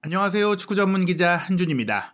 안녕하세요. 축구 전문 기자 한준입니다.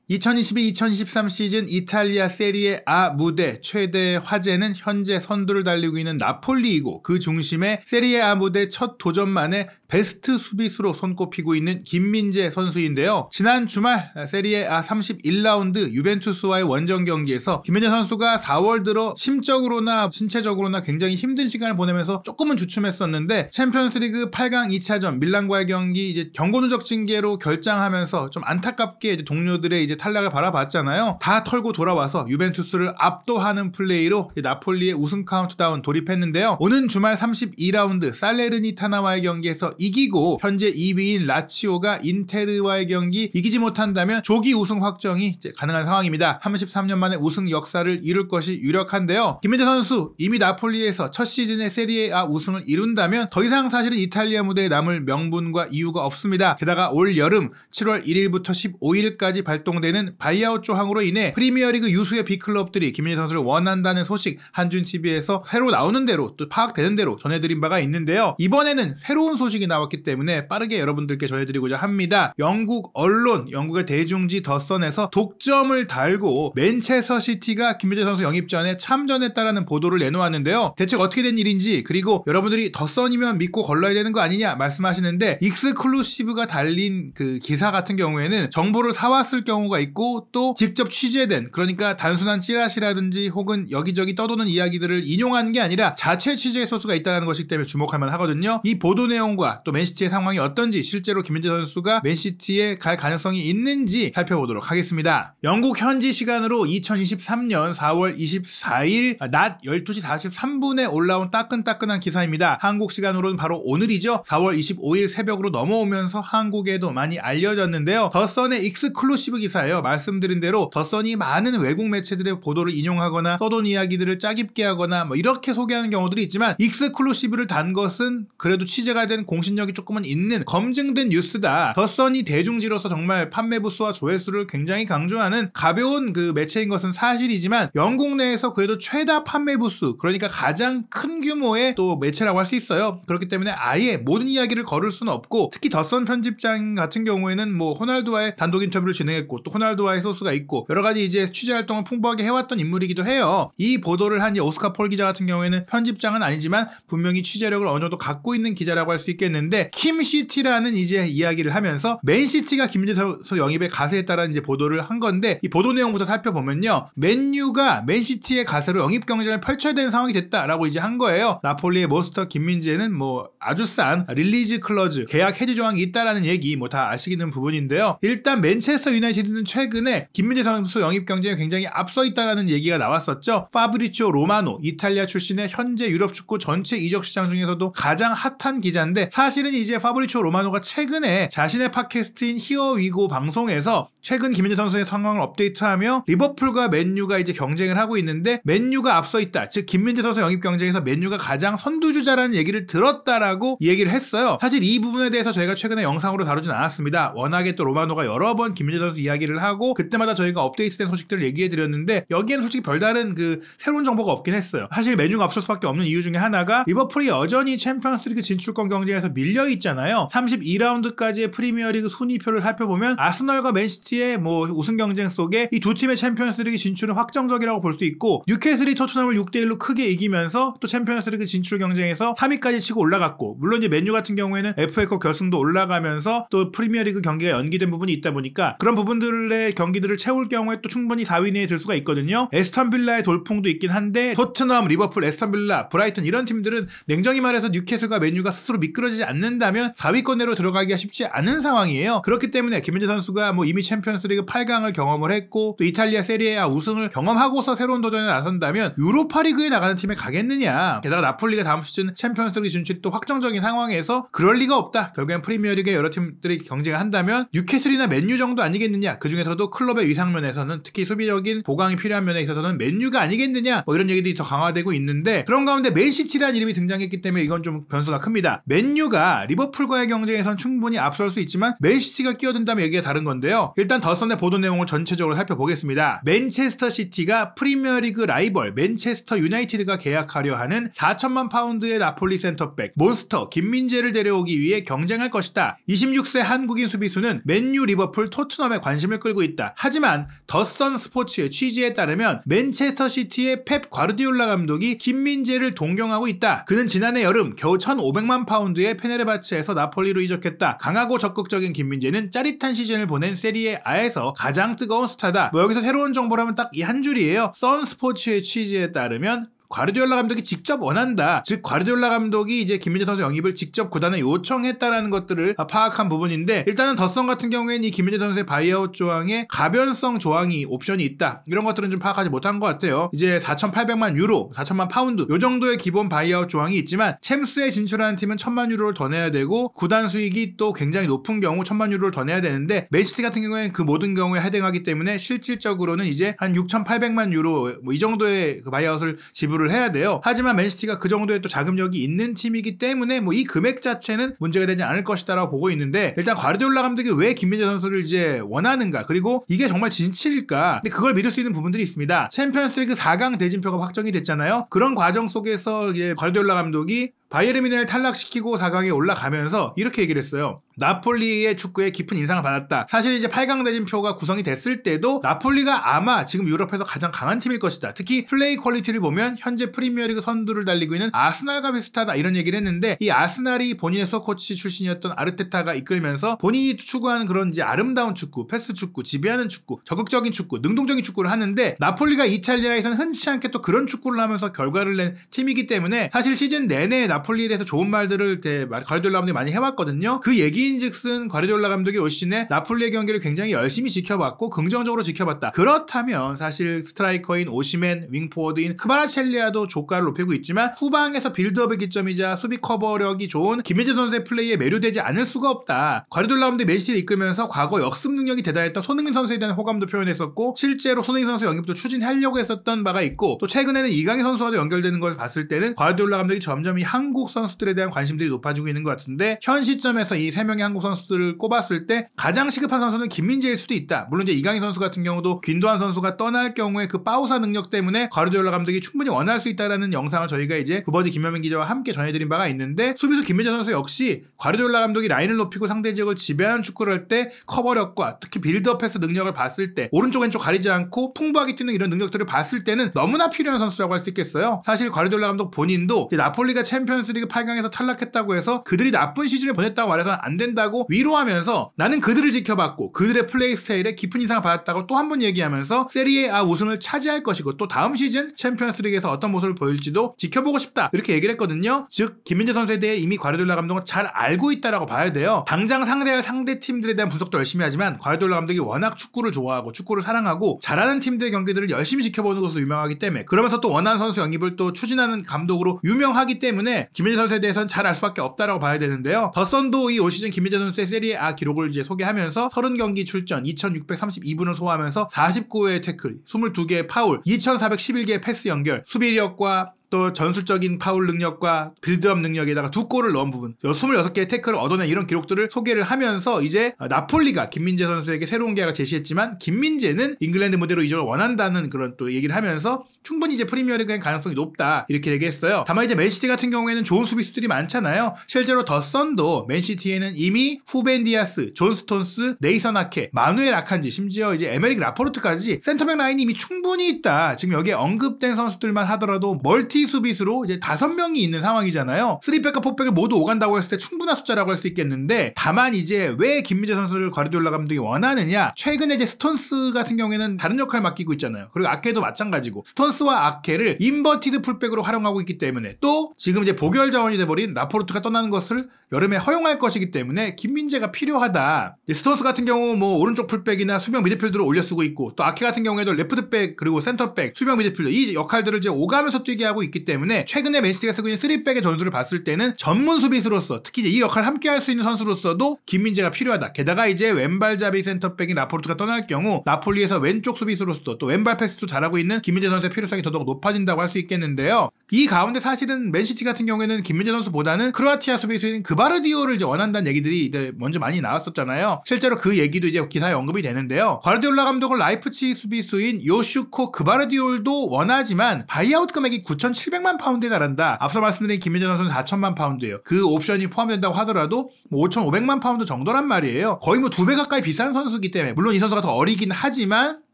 2022-2023 시즌 이탈리아 세리에 A 무대 최대 화제는 현재 선두를 달리고 있는 나폴리이고 그 중심에 세리에 A 무대 첫 도전만에 베스트 수비수로 손꼽히고 있는 김민재 선수인데요. 지난 주말 세리에 A 31라운드 유벤투스와의 원정 경기에서 김민재 선수가 4월 들어 심적으로나 신체적으로나 굉장히 힘든 시간을 보내면서 조금은 주춤했었는데 챔피언스리그 8강 2차전 밀란과의 경기 이제 경고 누적 징계로 결장하면서 좀 안타깝게 이제 동료들의 이제 탈락을 바라봤잖아요. 다 털고 돌아와서 유벤투스를 압도하는 플레이로 나폴리의 우승 카운트다운 돌입했는데요. 오는 주말 32라운드 살레르니타나와의 경기에서 이기고 현재 2위인 라치오가 인테르와의 경기 이기지 못한다면 조기 우승 확정이 이제 가능한 상황입니다. 33년 만에 우승 역사를 이룰 것이 유력한데요. 김민재 선수 이미 나폴리에서 첫 시즌에 세리에 A 우승을 이룬다면 더 이상 사실은 이탈리아 무대에 남을 명분과 이유가 없습니다. 게다가 올 여름 7월 1일부터 15일까지 발동되는 바이아웃 조항으로 인해 프리미어리그 유수의 빅클럽들이 김민재 선수를 원한다는 소식 한준TV에서 새로 나오는 대로 또 파악되는 대로 전해드린 바가 있는데요. 이번에는 새로운 소식이 나왔기 때문에 빠르게 여러분들께 전해드리고자 합니다. 영국 언론, 영국의 대중지 더선에서 독점을 달고 맨체스터 시티가 김민재 선수 영입 전에 참전했다라는 보도를 내놓았는데요. 대체 어떻게 된 일인지 그리고 여러분들이 더선이면 믿고 걸러야 되는 거 아니냐 말씀하시는데 익스클루시브가 달린 그 기사 같은 경우에는 정보를 사왔을 경우가 있고 또 직접 취재된 그러니까 단순한 찌라시라든지 혹은 여기저기 떠도는 이야기들을 인용한 게 아니라 자체 취재의 소스가 있다는 것이기 때문에 주목할 만하거든요. 이 보도 내용과 또 맨시티의 상황이 어떤지 실제로 김민재 선수가 맨시티에 갈 가능성이 있는지 살펴보도록 하겠습니다. 영국 현지 시간으로 2023년 4월 24일 낮 12시 43분에 올라온 따끈따끈한 기사입니다. 한국 시간으로는 바로 오늘이죠. 4월 25일 새벽으로 넘어오면서 한국에도 많이 알려졌는데요. 더선의 익스클루시브 기사예요. 말씀드린 대로 더선이 많은 외국 매체들의 보도를 인용하거나 떠돈 이야기들을 짜깁게 하거나 이렇게 소개하는 경우들이 있지만 익스클루시브를 단 것은 그래도 취재가 된 공신력이 조금은 있는 검증된 뉴스다. 더선이 대중지로서 정말 판매 부수와 조회수를 굉장히 강조하는 가벼운 그 매체인 것은 사실이지만 영국 내에서 그래도 최다 판매 부수 그러니까 가장 큰 규모의 또 매체라고 할 수 있어요. 그렇기 때문에 아예 모든 이야기를 거를 수는 없고 특히 더선 편집장 같은 경우에는 호날두와의 단독 인터뷰를 진행했고 또 호날두와의 소스가 있고 여러가지 이제 취재 활동을 풍부하게 해왔던 인물이기도 해요. 이 보도를 한 오스카 폴 기자 같은 경우에는 편집장은 아니지만 분명히 취재력을 어느 정도 갖고 있는 기자라고 할 수 있겠는데 킴시티라는 이제 이야기를 하면서 맨시티가 김민재 선수 영입에 가세했다라는 이제 보도를 한 건데 이 보도 내용부터 살펴보면요. 맨유가 맨시티의 가세로 영입 경쟁을 펼쳐야 되는 상황이 됐다라고 이제 한 거예요. 나폴리의 몬스터 김민재는 아주 싼 릴리즈 클러즈 계약 해지 조항이 있다라는 얘기 다 아시는 부분인데요. 일단 맨체스터 유나이티드는 최근에 김민재 선수 영입 경쟁에 굉장히 앞서 있다라는 얘기가 나왔었죠. 파브리치오 로마노 이탈리아 출신의 현재 유럽 축구 전체 이적 시장 중에서도 가장 핫한 기자인데 사실은 이제 파브리치오 로마노가 최근에 자신의 팟캐스트인 히어 위고 방송에서 최근 김민재 선수의 상황을 업데이트하며 리버풀과 맨유가 이제 경쟁을 하고 있는데 맨유가 앞서 있다. 즉 김민재 선수 영입 경쟁에서 맨유가 가장 선두주자라는 얘기를 들었다라고 얘기를 했어요. 사실 이 부분에 대해서 저희가 최근에 영상으로 다루진 않았습니다. 워낙에 또 로마노가 여러 번 김민재 선수 이야기를 하고 그때마다 저희가 업데이트된 소식들을 얘기해드렸는데 여기에는 솔직히 별다른 새로운 정보가 없긴 했어요. 사실 맨유가 앞설 수밖에 없는 이유 중에 하나가 리버풀이 여전히 챔피언스리그 진출권 경쟁에서 밀려있잖아요. 32라운드까지의 프리미어리그 순위표를 살펴보면 아스널과 맨시티의 우승 경쟁 속에 이 두 팀의 챔피언스리그 진출은 확정적이라고 볼 수 있고 뉴캐슬이 토트넘을 6대1로 크게 이기면서 또 챔피언스리그 진출 경쟁에서 3위까지 치고 올라갔고 물론 이제 맨유 같은 경우에는 FA컵 결승도 올라가면서 또 프리미어리그 경기가 연기된 부분이 있다 보니까 그런 부분들의 경기들을 채울 경우에 또 충분히 4위 내에 들 수가 있거든요. 에스턴 빌라의 돌풍도 있긴 한데 토트넘, 리버풀, 에스턴 빌라, 브라이튼 이런 팀들은 냉정히 말해서 뉴캐슬과 맨유가 스스로 미끄러지지 않는다면 4위권 내로 들어가기가 쉽지 않은 상황이에요. 그렇기 때문에 김민재 선수가 이미 챔피언스리그 8강을 경험을 했고 또 이탈리아 세리에 A 우승을 경험하고서 새로운 도전에 나선다면 유로파리그에 나가는 팀에 가겠느냐. 게다가 나폴리가 다음 시즌 챔피언스리그 진출이 또 확정적인 상황에서 그럴 리가 없다. 결국엔 프리미어리그의 여러 팀들이 경쟁을 한다면 뉴캐슬이나 맨유 정도 아니겠느냐. 그 그중에서도 클럽의 위상면에서는 특히 수비적인 보강이 필요한 면에 있어서는 맨유가 아니겠느냐 뭐 이런 얘기들이 더 강화되고 있는데, 그런 가운데 맨시티라는 이름이 등장했기 때문에 이건 좀 변수가 큽니다. 맨유가 리버풀과의 경쟁에선 충분히 앞설 수 있지만 맨시티가 끼어든다면 얘기가 다른 건데요. 일단 더선의 보도 내용을 전체적으로 살펴보겠습니다. 맨체스터 시티가 프리미어리그 라이벌 맨체스터 유나이티드가 계약하려 하는 4천만 파운드의 나폴리 센터백 몬스터 김민재를 데려오기 위해 경쟁할 것이다. 26세 한국인 수비수는 맨유, 리버풀, 토트넘에 관심을 끌고 있다. 하지만 더선 스포츠의 취지에 따르면 맨체스터 시티의 펩 과르디올라 감독이 김민재를 동경하고 있다. 그는 지난해 여름 겨우 1,500만 파운드의 페네르바체에서 나폴리로 이적했다. 강하고 적극적인 김민재는 짜릿한 시즌을 보낸 세리에 A에서 가장 뜨거운 스타다. 뭐 여기서 새로운 정보라면 딱 이 한 줄이에요. 선 스포츠의 취지에 따르면 과르디올라 감독이 직접 원한다. 즉 과르디올라 감독이 이제 김민재 선수 영입을 직접 구단에 요청했다라는 것들을 파악한 부분인데, 일단은 더선 같은 경우에는 이 김민재 선수의 바이아웃 조항에 가변성 조항이 옵션이 있다. 이런 것들은 좀 파악하지 못한 것 같아요. 이제 4,800만 유로, 4천만 파운드 요 정도의 기본 바이아웃 조항이 있지만 챔스에 진출하는 팀은 1,000만 유로를 더 내야 되고 구단 수익이 또 굉장히 높은 경우 1,000만 유로를 더 내야 되는데, 맨시티 같은 경우에는 그 모든 경우에 해당하기 때문에 실질적으로는 이제 한 6,800만 유로 뭐 이 정도의 그 바이아웃을 지불 해야 돼요. 하지만 맨시티가 그 정도의 또 자금력이 있는 팀이기 때문에 뭐 이 금액 자체는 문제가 되지 않을 것이다라고 보고 있는데, 일단 과르디올라 감독이 왜 김민재 선수를 이제 원하는가, 그리고 이게 정말 진실일까, 근데 그걸 믿을 수 있는 부분들이 있습니다. 챔피언스리그 4강 대진표가 확정이 됐잖아요. 그런 과정 속에서 이제 과르디올라 감독이 바이에른 뮌헨을 탈락시키고 4강에 올라가면서 이렇게 얘기를 했어요. 나폴리의 축구에 깊은 인상을 받았다. 사실 이제 8강 대진표가 구성이 됐을 때도 나폴리가 아마 지금 유럽에서 가장 강한 팀일 것이다. 특히 플레이 퀄리티를 보면 현재 프리미어리그 선두를 달리고 있는 아스날과 비슷하다, 이런 얘기를 했는데, 이 아스날이 본인의 수석 코치 출신이었던 아르테타가 이끌면서 본인이 추구하는 그런 이제 아름다운 축구, 패스 축구, 지배하는 축구, 적극적인 축구, 능동적인 축구를 하는데, 나폴리가 이탈리아에서는 흔치 않게 또 그런 축구를 하면서 결과를 낸 팀이기 때문에 사실 시즌 내내 나폴리에 대해서 좋은 말들을 과르디올라 감독이 많이 해왔거든요. 그 얘기인즉슨 과르디올라 감독이 올 시즌에 나폴리의 경기를 굉장히 열심히 지켜봤고 긍정적으로 지켜봤다. 그렇다면 사실 스트라이커인 오시멘, 윙포워드인 크바라첼리아도 조가를 높이고 있지만 후방에서 빌드업의 기점이자 수비 커버력이 좋은 김민재 선수의 플레이에 매료되지 않을 수가 없다. 과르디올라 감독이 맨시티를 이끌면서 과거 역습 능력이 대단했던 손흥민 선수에 대한 호감도 표현했었고, 실제로 손흥민 선수 영입도 추진하려고 했었던 바가 있고, 또 최근에는 이강인 선수와도 연결되는 것을 봤을 때는 과르디올라 감독이 점점 이 한국 선수들에 대한 관심들이 높아지고 있는 것 같은데, 현 시점에서 이 3명의 한국 선수들을 꼽았을 때 가장 시급한 선수는 김민재일 수도 있다. 물론 이제 이강인 선수 같은 경우도 균도한 선수가 떠날 경우에 그 빠우사 능력 때문에 과르디올라 감독이 충분히 원할 수 있다라는 영상을 저희가 이제 부버지 김현민 기자와 함께 전해드린 바가 있는데, 수비수 김민재 선수 역시 과르디올라 감독이 라인을 높이고 상대 지역을 지배하는 축구를 할 때 커버력과 특히 빌드업 패스 능력을 봤을 때, 오른쪽 왼쪽 가리지 않고 풍부하게 뛰는 이런 능력들을 봤을 때는 너무나 필요한 선수라고 할 수 있겠어요. 사실 과르디올라 감독 본인도 나폴리가 챔피언스리그 8강에서 탈락했다고 해서 그들이 나쁜 시즌을 보냈다고 말해서는 안 된다고 위로하면서, 나는 그들을 지켜봤고 그들의 플레이 스타일에 깊은 인상을 받았다고 또 한 번 얘기하면서 세리에 A 우승을 차지할 것이고 또 다음 시즌 챔피언스리그에서 어떤 모습을 보일지도 지켜보고 싶다, 이렇게 얘기를 했거든요. 즉 김민재 선수에 대해 이미 과르디올라 감독은 잘 알고 있다라고 봐야 돼요. 당장 상대할 상대 팀들에 대한 분석도 열심히 하지만 과르디올라 감독이 워낙 축구를 좋아하고 축구를 사랑하고 잘하는 팀들의 경기들을 열심히 지켜보는 것으로 유명하기 때문에, 그러면서 또 원하는 선수 영입을 또 추진하는 감독으로 유명하기 때문에 김민재 선수에 대해서는 잘 알 수밖에 없다라고 봐야 되는데요. 더선도 이 올 시즌 김민재 선수의 세리에 A 기록을 이제 소개하면서 30경기 출전, 2,632분을 소화하면서 49회의 태클, 22개의 파울, 2,411개의 패스 연결, 수비력과 또 전술적인 파울 능력과 빌드업 능력에다가 2골을 넣은 부분, 26개의 태클을 얻어낸 이런 기록들을 소개를 하면서 이제 나폴리가 김민재 선수에게 새로운 계약을 제시했지만 김민재는 잉글랜드 무대로 이적을 원한다는 그런 또 얘기를 하면서 충분히 이제 프리미어리그의 가능성이 높다, 이렇게 얘기했어요. 다만 이제 맨시티 같은 경우에는 좋은 수비수들이 많잖아요. 실제로 더 선도 맨시티에는 이미 후벤 디아스, 존 스톤스, 네이선 아케, 마누엘 아칸지, 심지어 이제 에메릭 라포르트까지 센터백 라인이 이미 충분히 있다. 지금 여기에 언급된 선수들만 하더라도 멀티 수비수로 이제 5명이 있는 상황이잖아요. 3백과 4백을 모두 오간다고 했을 때 충분한 숫자라고 할 수 있겠는데, 다만 이제 왜 김민재 선수를 과르디올라 감독이 원하느냐, 최근에 이제 스톤스 같은 경우에는 다른 역할을 맡기고 있잖아요. 그리고 아케도 마찬가지고 스톤스와 아케를 인버티드 풀백으로 활용하고 있기 때문에, 또 지금 이제 보결 자원이 돼버린 라포르트가 떠나는 것을 여름에 허용할 것이기 때문에 김민재가 필요하다. 스톤스 같은 경우 뭐 오른쪽 풀백이나 수비형 미드필더로 올려 쓰고 있고, 또 아케 같은 경우에도 레프트백 그리고 센터백, 수비형 미드필더 이 역할들을 이제 오가면서 뛰게 하고 있기 때문에 최근에 맨시티가 쓰고 있는 3백의 전술을 봤을 때는 전문 수비수로서 특히 이제 이 역할을 함께 할 수 있는 선수로서도 김민재가 필요하다. 게다가 이제 왼발잡이 센터백인 라포르트가 떠날 경우 나폴리에서 왼쪽 수비수로서 또 왼발 패스도 잘하고 있는 김민재 선수의 필요성이 더더욱 높아진다고 할 수 있겠는데요. 이 가운데 사실은 맨시티 같은 경우에는 김민재 선수보다는 크로아티아 수비수인 그바르디올을 이제 원한다는 얘기들이 이제 먼저 많이 나왔었잖아요. 실제로 그 얘기도 이제 기사에 언급이 되는데요. 과르디올라 감독은 라이프치히 수비수인 요슈코 그바르디올도 원하지만 바이아웃 금액이 9,700만 파운드에 달한다. 앞서 말씀드린 김민재 선수는 4,000만 파운드예요. 그 옵션이 포함된다고 하더라도 5,500만 파운드 정도란 말이에요. 거의 뭐 2배 가까이 비싼 선수이기 때문에 물론 이 선수가 더 어리긴 하지만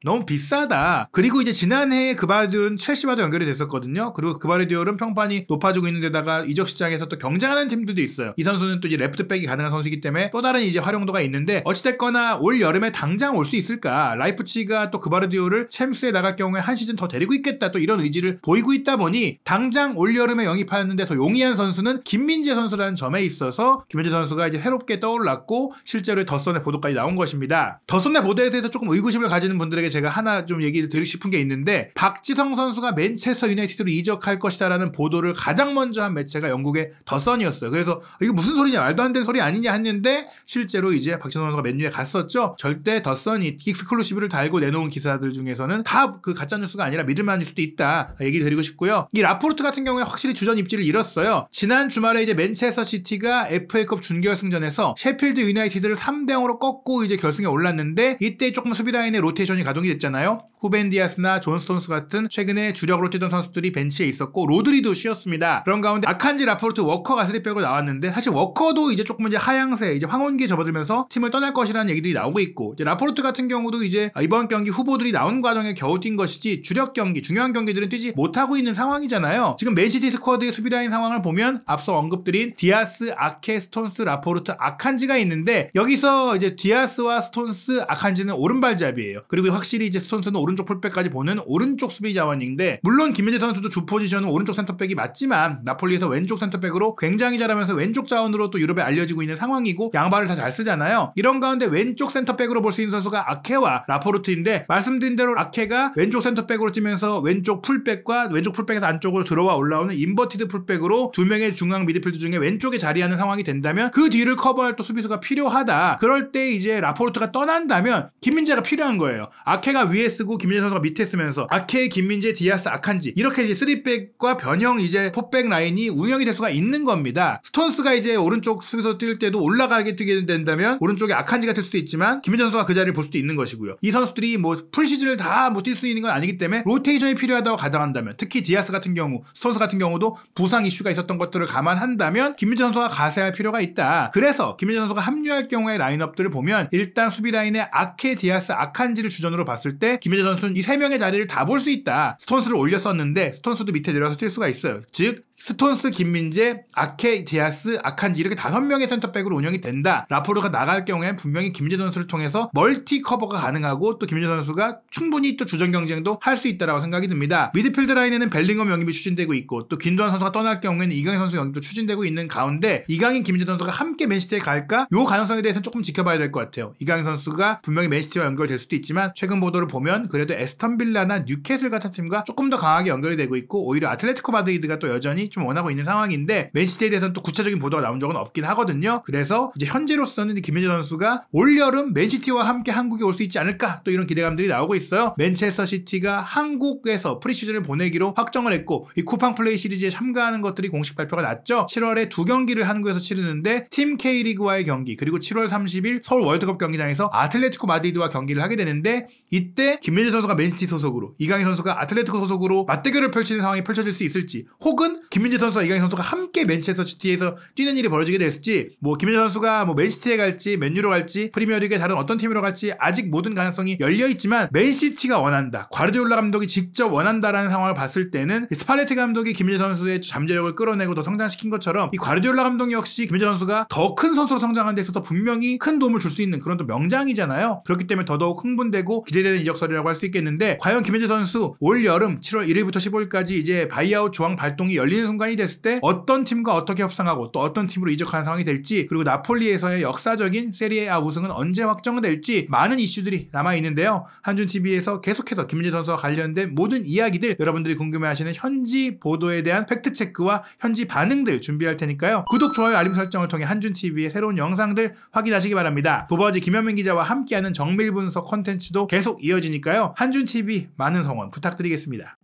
너무 비싸다. 그리고 이제 지난해에 그바르디올은 첼시와도 연결이 됐었거든요. 그리고 그바르디올은 평판이 높아지고 있는 데다가 이적 시장에서 또 경쟁하는 팀들도 있어요. 이 선수는 또 이제 레프트백이 가능한 선수이기 때문에 또 다른 이제 활용도가 있는데 어찌됐거나 올 여름에 당장 올 수 있을까? 라이프치히가 또 그바르디올을 챔스에 나갈 경우에 한 시즌 더 데리고 있겠다. 또 이런 의지를 보이고 있다 보니 당장 올 여름에 영입하는 데 더 용이한 선수는 김민재 선수라는 점에 있어서 김민재 선수가 이제 새롭게 떠올랐고 실제로 더선의 보도까지 나온 것입니다. 더선의 보도에 대해서 조금 의구심을 가지는 분들에게 제가 하나 좀 얘기를 드리고 싶은 게 있는데 박지성 선수가 맨체스터 유나이티드로 이적할 것이다라는 보도를 가장 먼저 한 매체가 영국의 더선이었어요. 그래서 이게 무슨 소리냐 말도 안 되는 소리 아니냐 했는데 실제로 이제 박지성 선수가 맨유에 갔었죠. 절대 더선이 익스클루시브를 달고 내놓은 기사들 중에서는 다 그 가짜뉴스가 아니라 믿을만할 수도 있다 얘기 드리고 싶고요. 이 라포르트 같은 경우에 확실히 주전 입지를 잃었어요. 지난 주말에 이제 맨체스터 시티가 FA컵 준결승전에서 셰필드 유나이티드를 3대0으로 꺾고 이제 결승에 올랐는데 이때 조금 수비 라인의 로테이션이 가동이 됐잖아요. 후벤 디아스나 존 스톤스 같은 최근에 주력으로 뛰던 선수들이 벤치에 있었고 로드리도 쉬었습니다. 그런 가운데 아칸지, 라포르트, 워커가 3백으로 나왔는데 사실 워커도 이제 조금 이제 하향세, 이제 황혼기에 접어들면서 팀을 떠날 것이라는 얘기들이 나오고 있고 이제 라포르트 같은 경우도 이제 이번 경기 후보들이 나온 과정에 겨우 뛴 것이지 주력 경기, 중요한 경기들은 뛰지 못하고 있는 상황이잖아요. 지금 맨시티 스쿼드의 수비라인 상황을 보면 앞서 언급드린 디아스, 아케, 스톤스, 라포르트, 아칸지가 있는데 여기서 이제 디아스와 스톤스, 아칸지는 오른발잡이에요. 그리고 확실히 이제 스톤스는 오른쪽 풀백까지 보는 오른쪽 수비 자원인데 물론 김민재 선수도 주 포지션은 오른쪽 센터백이 맞지만 나폴리에서 왼쪽 센터백으로 굉장히 잘하면서 왼쪽 자원으로 또 유럽에 알려지고 있는 상황이고 양발을 다 잘 쓰잖아요. 이런 가운데 왼쪽 센터백으로 볼 수 있는 선수가 아케와 라포르트인데 말씀드린 대로 아케가 왼쪽 센터백으로 뛰면서 왼쪽 풀백과 왼쪽 풀백에서 안쪽으로 들어와 올라오는 인버티드 풀백으로 두 명의 중앙 미드필드 중에 왼쪽에 자리하는 상황이 된다면 그 뒤를 커버할 또 수비수가 필요하다. 그럴 때 이제 라포르트가 떠난다면 김민재가 필요한 거예요. 아케가 위에 쓰고 김민재 선수가 밑에 쓰면서 아케, 김민재, 디아스, 아칸지 이렇게 이제 3백과 변형 이제 4백 라인이 운영이 될 수가 있는 겁니다. 스톤스가 이제 오른쪽 수비수 뛸 때도 올라가게 뛰게 된다면 오른쪽에 아칸지가 될 수도 있지만 김민재 선수가 그 자리를 볼 수도 있는 것이고요. 이 선수들이 뭐 풀시즌을 다 못 뛸 수 있는 건 아니기 때문에 로테이션이 필요하다고 가정한다면 특히 디아스 같은 경우, 스톤스 같은 경우도 부상 이슈가 있었던 것들을 감안한다면 김민재 선수가 가세할 필요가 있다. 그래서 김민재 선수가 합류할 경우의 라인업들을 보면 일단 수비 라인에 아케, 디아스, 아칸지를 주전으로 봤을 때 김민재 선수는 이 3명의 자리를 다 볼 수 있다. 스톤스를 올렸었는데 스톤스도 밑에 내려서 뛸 수가 있어요. 즉 스톤스, 김민재, 아케, 디아스, 아칸지 이렇게 5명의 센터백으로 운영이 된다. 라포르가 나갈 경우엔 분명히 김민재 선수를 통해서 멀티 커버가 가능하고 또 김민재 선수가 충분히 또 주전 경쟁도 할 수 있다라고 생각이 듭니다. 미드필드 라인에는 벨링엄 영입이 추진되고 있고 또 김도환 선수가 떠날 경우에는 이강인 선수 영입도 추진되고 있는 가운데 이강인, 김민재 선수가 함께 맨시티에 갈까? 요 가능성에 대해서는 조금 지켜봐야 될 것 같아요. 이강인 선수가 분명히 맨시티와 연결될 수도 있지만 최근 보도를 보면 그래도 에스턴 빌라나 뉴캐슬 같은 팀과 조금 더 강하게 연결이 되고 있고 오히려 아틀레티코 마드리드가 또 여전히 좀 원하고 있는 상황인데 맨시티에 대해서는 또 구체적인 보도가 나온 적은 없긴 하거든요. 그래서 이제 현재로서는 김민재 선수가 올여름 맨시티와 함께 한국에 올 수 있지 않을까 또 이런 기대감들이 나오고 있어요. 맨체스터 시티가 한국에서 프리시즌을 보내기로 확정을 했고 이 쿠팡 플레이 시리즈에 참가하는 것들이 공식 발표가 났죠. 7월에 2경기를 한국에서 치르는데 팀 K리그와의 경기 그리고 7월 30일 서울 월드컵 경기장에서 아틀레티코 마드리드와 경기를 하게 되는데 이때 김민재 선수가 맨시티 소속으로 이강인 선수가 아틀레티코 소속으로 맞대결을 펼치는 상황이 펼쳐질 수 있을지 혹은 김민재 선수와 이강인 선수가 함께 맨체스터 시티에서 뛰는 일이 벌어지게 될지 뭐 김민재 선수가 뭐 맨시티에 갈지 맨유로 갈지 프리미어리그의 다른 어떤 팀으로 갈지 아직 모든 가능성이 열려있지만 맨시티가 원한다. 과르디올라 감독이 직접 원한다라는 상황을 봤을 때는 스팔레티 감독이 김민재 선수의 잠재력을 끌어내고 더 성장시킨 것처럼 이 과르디올라 감독 역시 김민재 선수가 더 큰 선수로 성장하는 데 있어서 분명히 큰 도움을 줄 수 있는 그런 또 명장이잖아요. 그렇기 때문에 더더욱 흥분되고 기대되는 이적설이라고 할 수 있겠는데, 과연 김현재 선수 올 여름 7월 1일부터 15일까지 이제 바이아웃 조항 발동이 열리는 순간이 됐을 때 어떤 팀과 어떻게 협상하고 또 어떤 팀으로 이적하는 상황이 될지, 그리고 나폴리에서의 역사적인 세리에A 우승은 언제 확정될지 많은 이슈들이 남아있는데요. 한준TV에서 계속해서 김민재 선수와 관련된 모든 이야기들, 여러분들이 궁금해하시는 현지 보도에 대한 팩트체크와 현지 반응들 준비할 테니까요. 구독, 좋아요, 알림 설정을 통해 한준TV의 새로운 영상들 확인하시기 바랍니다. 도버지 김현민 기자와 함께하는 정밀 분석 콘텐츠도 계속 이어지니까요. 한준TV 많은 성원 부탁드리겠습니다.